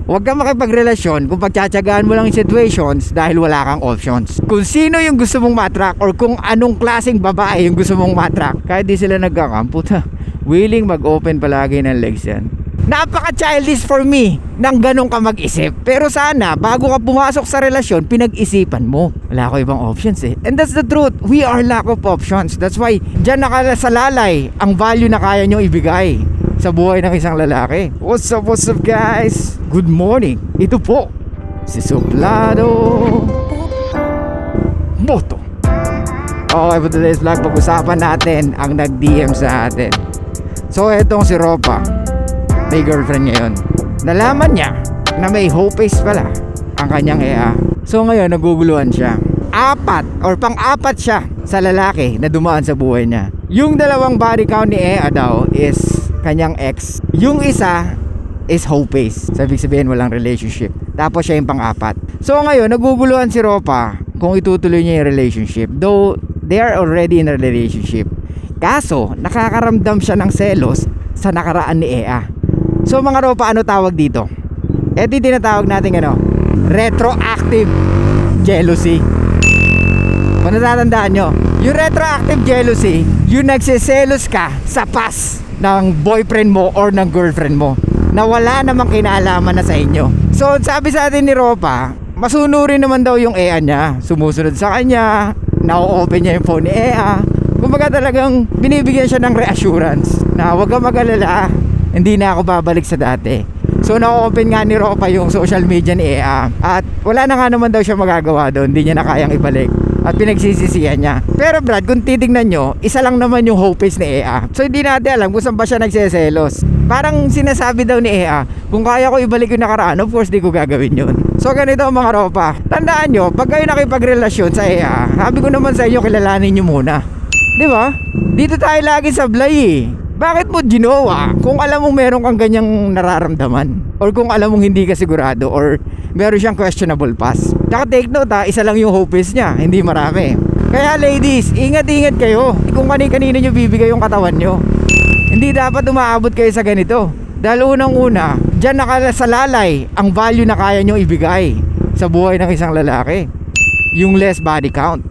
Huwag kang makipagrelasyon kung pagtsatsagaan mo lang yung situations dahil wala kang options. Kung sino yung gusto mong matrak or kung anong klaseng babae yung gusto mong matrak, kahit di sila nagkakamputa, willing mag-open palagi ng legs yan. Napaka-childish for me nang ganun ka mag-isip. Pero sana, bago ka pumasok sa relasyon, pinag-isipan mo. Wala ko ibang options eh. And that's the truth. We are lack of options. That's why, dyan nakasalalay ang value na kaya nyo ibigay sa buhay ng isang lalaki. What's up guys? Good morning. Ito po, si Suplado Moto. Okay, for today's vlog, pag-usapan natin ang nag-DM sa atin. So, etong si Ropa, may girlfriend ngayon. Nalaman niya na may hope face pala ang kanyang EA. So ngayon naguguluhan siya. Pang-apat siya sa lalaki na dumaan sa buhay niya. Yung dalawang body count ni EA daw is kanyang ex. Yung isa is hope face. Sabi sabihin walang relationship. Tapos siya yung pang-apat. So ngayon naguguluhan si Ropa kung itutuloy niya yung relationship. Though they are already in a relationship. Kaso nakakaramdam siya ng selos sa nakaraan ni EA. So mga Ropa, ano tawag dito? Ito yung tinatawag natin retroactive jealousy. Kung natatandaan nyo, yung retroactive jealousy, yung nagsiselos ka sa past ng boyfriend mo or ng girlfriend mo na wala namang kinalaman na sa inyo. So sabi sa atin ni Ropa, masunurin naman daw yung EA niya. Sumusunod sa kanya, na-open niya yung phone ni EA. Kumbaga talagang binibigyan siya ng reassurance na huwag kang mag-alala, hindi na ako babalik sa dati. So na-open nga ni Ropa yung social media ni EA. At wala na nga naman daw siya magagawa doon. Hindi niya na kayang ibalik. At pinagsisisihan niya. Pero Brad, kung titignan nyo, isa lang naman yung hope face ni EA. So hindi natin alam kung saan ba siya nagseselos. Parang sinasabi daw ni EA, kung kaya ko ibalik yung nakaraan, of course di ko gagawin yun. So ganito mga Ropa, tandaan nyo, pag kayo nakipagrelasyon sa EA, sabi ko naman sa inyo, kilalanin nyo muna. Di ba? Dito tayo lagi sablay eh. Bakit mo ginawa kung alam mong meron kang ganyang nararamdaman? Or kung alam mong hindi ka sigurado or meron siyang questionable past? Tsaka take note isa lang yung hope face niya, hindi marami. Kaya ladies, ingat-ingat kayo kung kanino nyo bibigay yung katawan nyo. Hindi dapat umaabot kayo sa ganito. Dahil unang-una, dyan nakasalalay ang value na kaya nyo ibigay sa buhay ng isang lalaki. Yung less body count.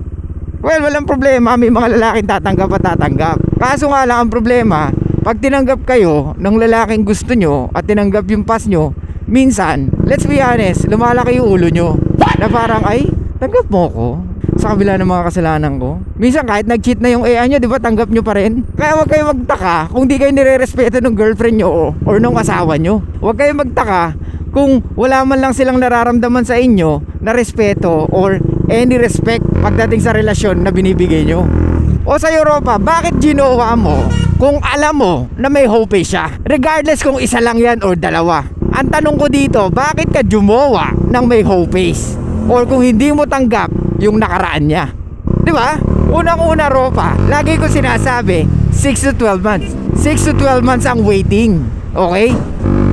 Well, walang problema, may mga lalaking tatanggap at tatanggap. Kaso nga lang ang problema, pag tinanggap kayo ng lalaking gusto nyo at tinanggap yung past nyo, minsan, let's be honest, lumalaki yung ulo nyo. Na parang, ay, tanggap mo ko sa kabila ng mga kasalanan ko. Minsan kahit nag-cheat na yung EA nyo, di ba, tanggap nyo pa rin? Kaya huwag kayo magtaka kung di kayo nire-respeto ng girlfriend nyo or ng asawa nyo. Huwag kayo magtaka kung wala man lang silang nararamdaman sa inyo na respeto or any respect pagdating sa relasyon na binibigay nyo. O sa Europa, bakit ginawa mo kung alam mo na may hope siya? Regardless kung isa lang yan or dalawa. Ang tanong ko dito, bakit ka gumawa ng may hope face? Or kung hindi mo tanggap yung nakaraan niya? Di ba? Unang-una Ropa, lagi ko sinasabi 6 to 12 months. 6 to 12 months ang waiting. Okay?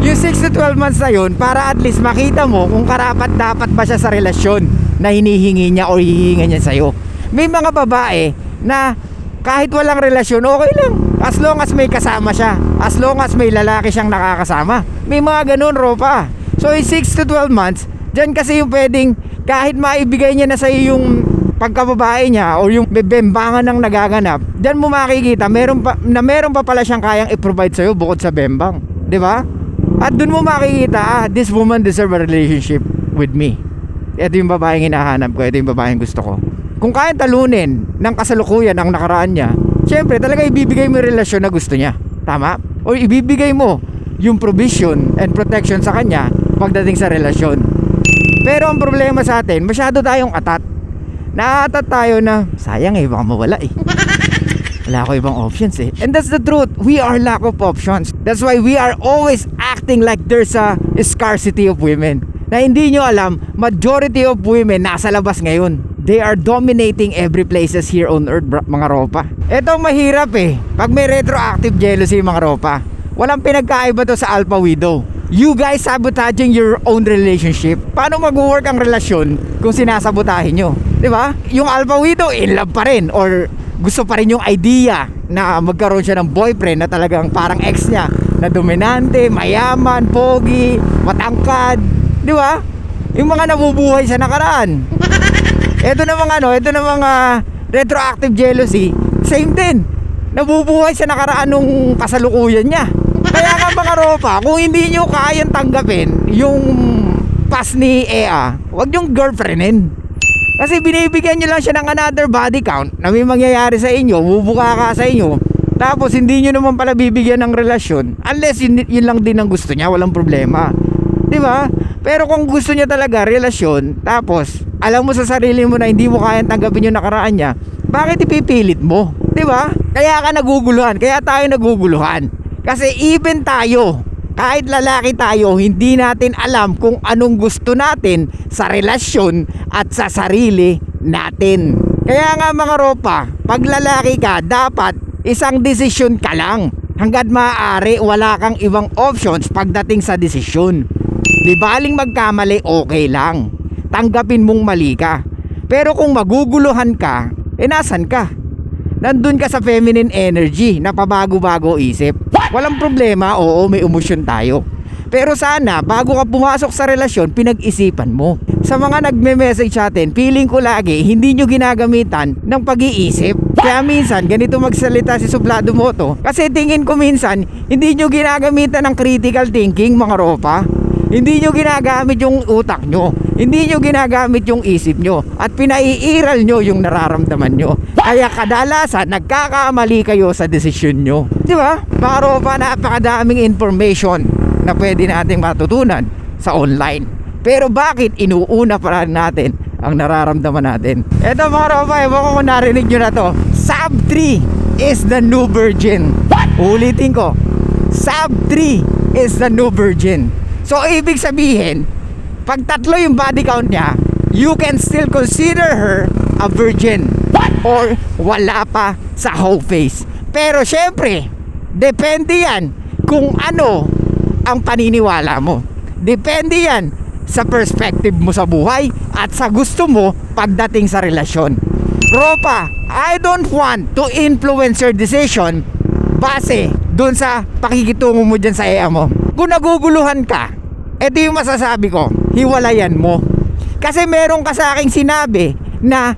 Yung 6 to 12 months na yun, para at least makita mo kung karapat-dapat ba siya sa relasyon na hinihingi niya o hihingi niya sa'yo. May mga babae na kahit walang relasyon, okay lang. As long as may kasama siya. As long as may lalaki siyang nakakasama. May mga ganun, Ropa. So, 6 to 12 months, dyan kasi yung pwedeng kahit maibigay niya na sa'yo yung pagkababae niya o yung bembangan ng nagaganap, dyan mo makikita meron pa pala siyang kayang i-provide sa'yo bukod sa bembang. Di ba? At dun mo makikita, this woman deserve a relationship with me. Ito yung babaeng hinahanap ko. Ito yung babaeng gusto ko. Kung kaya talunin ng kasalukuyan ang nakaraan niya, syempre talaga ibibigay mo yung relasyon na gusto niya. Tama? O ibibigay mo yung provision and protection sa kanya pagdating sa relasyon. Pero ang problema sa atin, masyado tayong atat. Naatat tayo na, sayang baka mawala Wala ko ibang options And that's the truth. We are lack of options. That's why we are always acting like there's a scarcity of women. Na hindi nyo alam, majority of women nasa labas ngayon. They are dominating every places here on earth, mga Ropa. Ito mahirap pag may retroactive jealousy, mga Ropa. Walang pinagkaiba to sa alpha widow. You guys sabotaging your own relationship. Paano mag-work ang relasyon kung sinasabotahin nyo? Diba? Yung alpha widow, in love pa rin. Or gusto pa rin yung idea na magkaroon siya ng boyfriend na talagang parang ex niya na dominante, mayaman, pogi, matangkad, di ba? Yung mga nabubuhay sa nakaraan. Ito namang retroactive jealousy, same din. Nabubuhay sa nakaraan nung kasalukuyan niya. Kaya nga mga ropa, kung hindi nyo kayang tanggapin yung past ni Ea, wag yung girlfriendin. Kasi binibigyan nyo lang siya ng another body count na may mangyayari sa inyo, bubuka ka sa inyo, tapos hindi nyo naman pala bibigyan ng relasyon unless yun lang din ang gusto niya, walang problema, di ba? Pero kung gusto niya talaga relasyon, tapos alam mo sa sarili mo na hindi mo kayang tanggapin yung nakaraan niya, bakit ipipilit mo? Di ba? Kaya ka naguguluhan, kaya tayo naguguluhan. Kasi even tayo, kahit lalaki tayo, hindi natin alam kung anong gusto natin sa relasyon at sa sarili natin. Kaya nga mga ropa, pag lalaki ka, dapat isang desisyon ka lang. Hanggat maaari, wala kang ibang options pagdating sa desisyon. Di baling magkamali, okay lang. Tanggapin mong mali ka. Pero kung maguguluhan ka, nasan ka? Nandun ka sa feminine energy na pabago-bago isip. Walang problema, oo, may emosyon tayo. Pero sana, bago ka pumasok sa relasyon, pinag-isipan mo. Sa mga nagme-message sa atin, feeling ko lagi, hindi nyo ginagamitan ng pag-iisip. Kaya minsan, ganito magsalita si Suplado Moto. Kasi tingin ko minsan, hindi nyo ginagamitan ng critical thinking, mga ropa. Hindi nyo ginagamit yung utak nyo. Hindi nyo ginagamit yung isip nyo. At pinaiiral nyo yung nararamdaman nyo. Kaya kadalasan, nagkakamali kayo sa desisyon nyo. Di ba? Mga ropa, napakadaming information na pwede nating matutunan sa online. Pero bakit inuuna pa rin natin ang nararamdaman natin? Eto mga ropa, ewan ko kung narinig nyo na to. Sub 3 is the new virgin. Ulitin ko. Sub 3 is the new virgin. So ibig sabihin, pag tatlo yung body count niya, you can still consider her a virgin or wala pa sa whole face. Pero syempre, depende yan kung ano ang paniniwala mo. Depende yan sa perspective mo sa buhay at sa gusto mo pagdating sa relasyon. Ropa, I don't want to influence your decision base dun sa pakikitungo mo dyan sa EA mo. Kung naguguluhan ka, eto yung masasabi ko, hiwalayan mo. Kasi meron ka sa aking sinabi na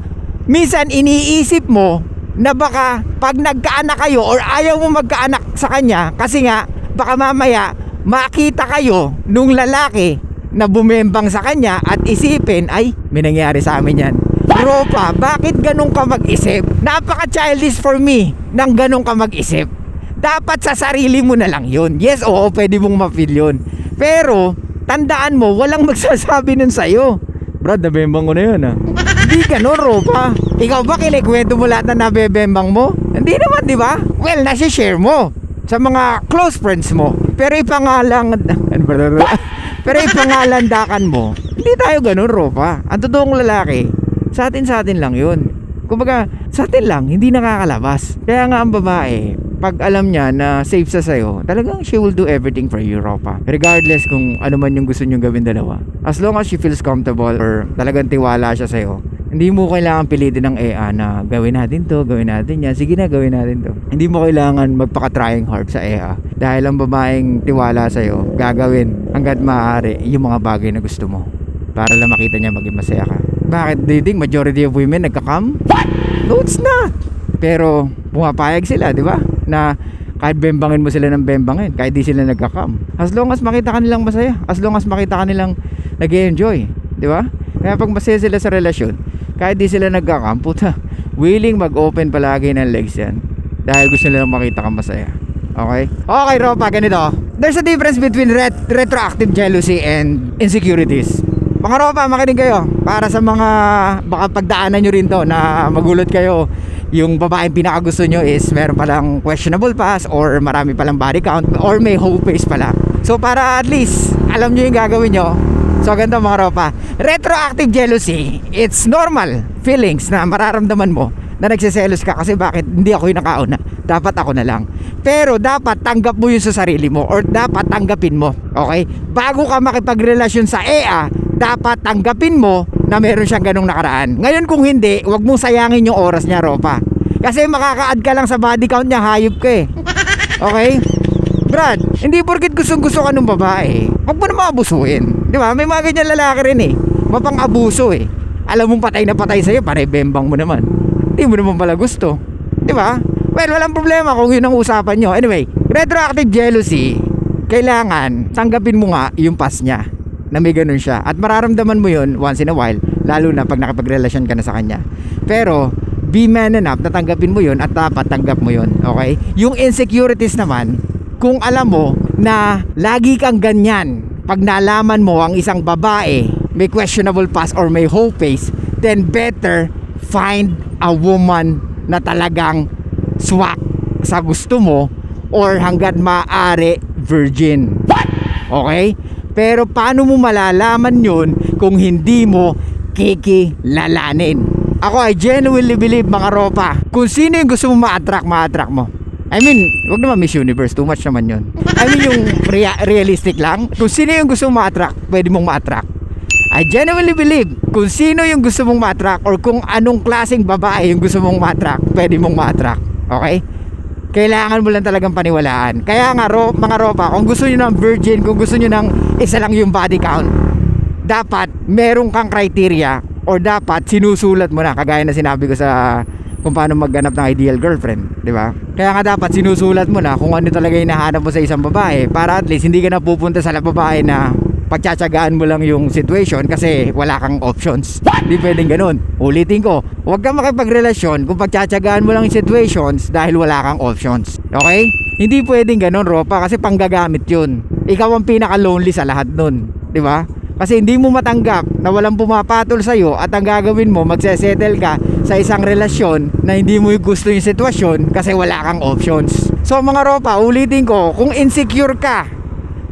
minsan iniisip mo na baka pag nagkaanak kayo or ayaw mo magkaanak sa kanya kasi nga baka mamaya makita kayo nung lalaki na bumembang sa kanya at isipin, ay, may nangyari sa amin yan. Ropa, bakit ganun ka mag-isip? Napaka-childish for me nang ganun ka mag-isip. Dapat sa sarili mo na lang yun. Yes, oo, pwede mong ma-feel yun. Pero, tandaan mo, walang magsasabi nun sa'yo. Brad, nabembang ko na yun, ha? Hindi ganun, Ropa. Ikaw ba kinikwento mo lahat na nabebembang mo? Hindi naman, di ba? Well, nasi-share mo sa mga close friends mo. Pero ipangalandakan mo, hindi tayo ganun, Ropa. Ang totoong lalaki, sa atin lang yun. Kumbaga, sa atin lang, hindi nakakalabas. Kaya nga ang babae, pag alam niya na safe sa sayo, talagang she will do everything for you, Ropa. Regardless kung ano man yung gusto niyong gawin dalawa. As long as she feels comfortable or talagang tiwala siya sa'yo, hindi mo kailangan pilitin ng EA na gawin natin to, gawin natin yan. Sige na, gawin natin to. Hindi mo kailangan magpaka-trying hard sa EA. Dahil ang babaeng tiwala sa'yo, gagawin hanggat maaari yung mga bagay na gusto mo. Para lang makita niya maging masaya ka. Bakit do you think majority of women nagka-cam? No, it's not. Pero pumapayag sila, di ba? Na kahit bembangin mo sila ng bembangin, kahit di sila nagka-cam. As long as makita ka nilang masaya, as long as makita ka nilang nag-enjoy, di ba? Kaya pag masaya sila sa relasyon, kahit di sila nagka-cam, puta, willing mag-open palagi ng legs yan. Dahil gusto nilang makita ka masaya. Okay? Okay, Ropa, ganito. There's a difference between retroactive jealousy and insecurities. Mga Ropa, makinig kayo. Para sa mga baka pagdaanan nyo rin to na magulot kayo, yung babaeng pinakagusto nyo is meron palang questionable past or marami palang body count or may whole face pala. So para at least alam nyo yung gagawin nyo. So ganito mga Ropa, retroactive jealousy, it's normal feelings na mararamdaman mo na nagsiselos ka kasi bakit hindi ako yung nakauna, dapat ako na lang. Pero dapat tanggap mo yun sa sarili mo or dapat tanggapin mo. Okay? Bago ka makipagrelasyon sa EA, dapat tanggapin mo na meron siyang ganong nakaraan. Ngayon kung hindi, wag mong sayangin yung oras niya, Ropa. Kasi makaka-add ka lang sa body count niya, hayop ka eh. Okay? Brad, hindi porkit gustong-gusto ka ng babae, huwag mo naman abusuin. Di ba? May mga ganyan lalaki rin eh. Mapang-abuso eh. Alam mong patay na patay sa'yo, panay bembang mo naman. Hindi mo naman pala gusto. Di ba? Well, walang problema kung yun ang usapan nyo. Anyway, retroactive jealousy, kailangan tanggapin mo nga yung past niya na may ganun siya. At mararamdaman mo yun once in a while, lalo na pag nakipagrelasyon ka na sa kanya. Pero, be man enough na tanggapin mo yun at dapat tanggap mo yun. Okay? Yung insecurities naman, kung alam mo na lagi kang ganyan, pag nalaman mo ang isang babae may questionable past or may whole face, then better find a woman na talagang swak sa gusto mo or hanggat maaari virgin. Okay? Pero paano mo malalaman yun kung hindi mo kikilalanin? Ako I genuinely believe mga ropa, kung sino yung gusto mo ma-attract mo. I mean, wag naman Miss Universe, too much naman yun. I mean yung realistic lang. Kung sino yung gusto mong ma-attract, pwede mong ma-attract. I genuinely believe kung sino yung gusto mong ma-attract or kung anong klaseng babae yung gusto mong ma-attract, pwede mong ma-attract. Okay? Kailangan mo lang talagang paniwalaan. Kaya nga mga ropa, kung gusto nyo ng virgin, kung gusto nyo ng isa lang yung body count, dapat meron kang criteria or dapat sinusulat mo na, kagaya na sinabi ko sa kung paano maghanap ng ideal girlfriend, di ba? Kaya nga dapat sinusulat mo na kung ano talaga yung hinahanap mo sa isang babae para at least hindi ka na pupunta sa babae na pagtsatsagaan mo lang yung situation kasi wala kang options. Hindi pwedeng ganun. Ulitin ko, huwag kang makipagrelasyon kung pagtsatsagaan mo lang yung situations dahil wala kang options. Okay? Hindi pwedeng ganun, ropa, kasi panggagamit yun. Ikaw ang pinaka-lonely sa lahat nun. Di ba? Kasi hindi mo matanggap na walang pumapatol sa'yo at ang gagawin mo, magsesettle ka sa isang relasyon na hindi mo gusto yung sitwasyon kasi wala kang options. So mga ropa, ulitin ko, kung insecure ka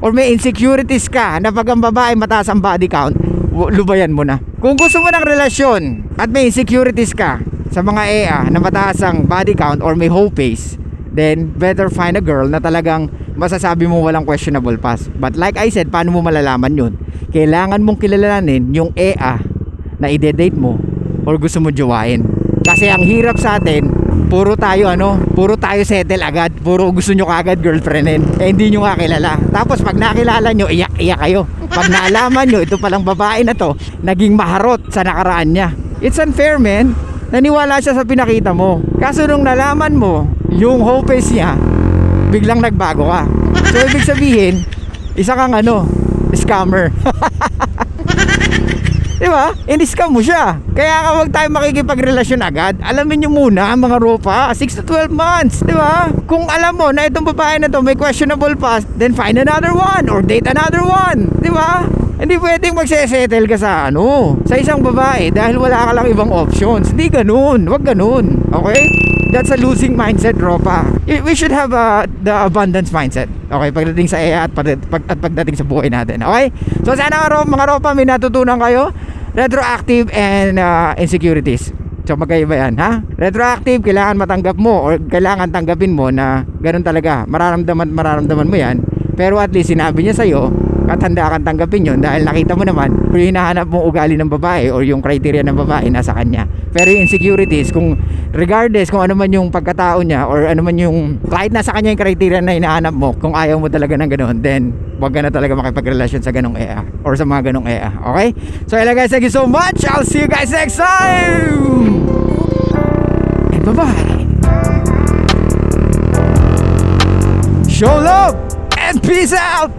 or may insecurities ka na pag ang babae mataas ang body count, lubayan mo na. Kung gusto mo ng relasyon at may insecurities ka sa mga EA na mataas ang body count or may whole face, then better find a girl na talagang masasabi mo walang questionable past. But like I said, paano mo malalaman yun? Kailangan mong kilalanin yung EA na ide-date mo or gusto mo jowain. Kasi ang hirap sa atin, puro tayo settle agad, puro gusto nyo kagad girlfriendin, hindi nyo nga kilala. Tapos pag nakilala nyo, iyak kayo. Pag naalaman nyo, ito palang babae na to naging maharot sa nakaraan niya. It's unfair, man. Naniwala siya sa pinakita mo. Kaso nung nalaman mo yung whole face niya, biglang nagbago ka. So ibig sabihin, isa kang scammer. Diba? In-scam mo siya. Kaya ka wag tayo makikipagrelasyon agad. Alamin nyo muna mga ropa, 6 to 12 months. Diba? Kung alam mo na itong babae na to may questionable past, then find another one or date another one. Diba? Hindi pwedeng magsesettle ka sa sa isang babae dahil wala ka lang ibang options. Hindi ganun. Wag ganun. Okay? That's a losing mindset, ropa. We should have the abundance mindset. Okay, pagdating sa EA at pagdating sa buhay natin. Okay? So sana mga ropa may natutunan kayo. Retroactive and insecurities. So magkaiba yan, ha? Retroactive, kailangan matanggap mo or kailangan tanggapin mo na ganun talaga. Mararamdaman mo yan. Pero at least sinabi niya sa'yo at handa kang tanggapin yun dahil nakita mo naman kung hinahanap mong ugali ng babae or yung criteria ng babae nasa kanya. Pero yung insecurities, kung regardless kung ano man yung pagkatao niya or ano man yung kahit nasa kanya yung criteria na hinahanap mo, kung ayaw mo talaga ng ganoon, then wag ka na talaga makipagrelasyon sa ganong EA or sa mga ganong EA. Okay? So hello guys, thank you so much. I'll see you guys next time. And bye-bye. Show love and peace out.